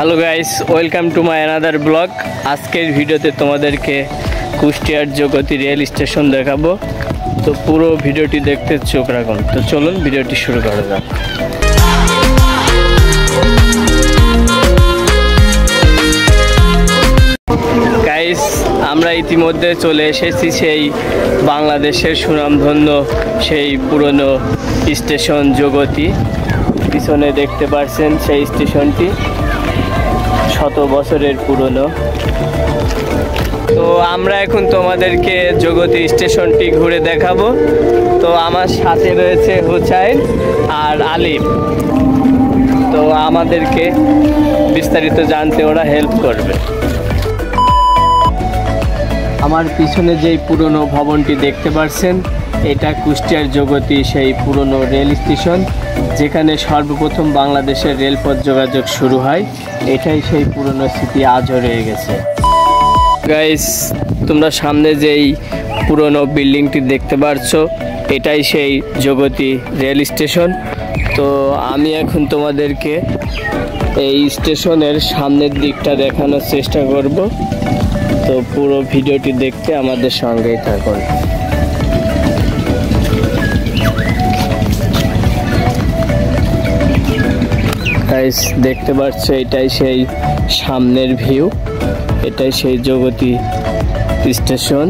Hello guys, welcome to my another blog. আজকের ভিডিওতে তোমাদেরকে কুষ্টিয়ার জগতি রেল স্টেশন দেখাবো। তো পুরো ভিডিওটি দেখতে চোখ রাখুন। তো চলুন ভিডিওটি শুরু করা যাক। গাইস, আমরা ইতিমধ্যে চলে এসেছি সেই বাংলাদেশের সুনামধন্য সেই পুরনো স্টেশন জগতি। পিছনে দেখতে পাচ্ছেন সেই স্টেশনটি শত বছরের পুরনো। তো আমরা এখন তোমাদেরকে জগতি স্টেশনটি ঘুরে দেখাবো। তো আমার সাথে রয়েছে হুসাইন আর আলিম। তো আমাদেরকে বিস্তারিত জানতে ওরা হেল্প করবে। আমার পিছনে যেই পুরনো ভবনটি দেখতে পাচ্ছেন, এটা কুষ্টিয়ার জগতি সেই পুরনো রেল স্টেশন, যেখানে সর্বপ্রথম বাংলাদেশের রেলপথ যোগাযোগ শুরু হয়। এটাই সেই পুরনো স্মৃতি, আজও রয়ে গেছে। গাইস, তোমরা সামনে যেই পুরনো বিল্ডিংটি দেখতে পাচ্ছ, এটাই সেই জগতি রেল স্টেশন। তো আমি এখন তোমাদেরকে এই স্টেশনের সামনের দিকটা দেখানোর চেষ্টা করব। তো পুরো ভিডিওটি দেখতে আমাদের সঙ্গেই থাকুন। গাইস, দেখতে পাচ্ছ এটাই সেই সামনের ভিউ, এটাই সেই জগতি স্টেশন।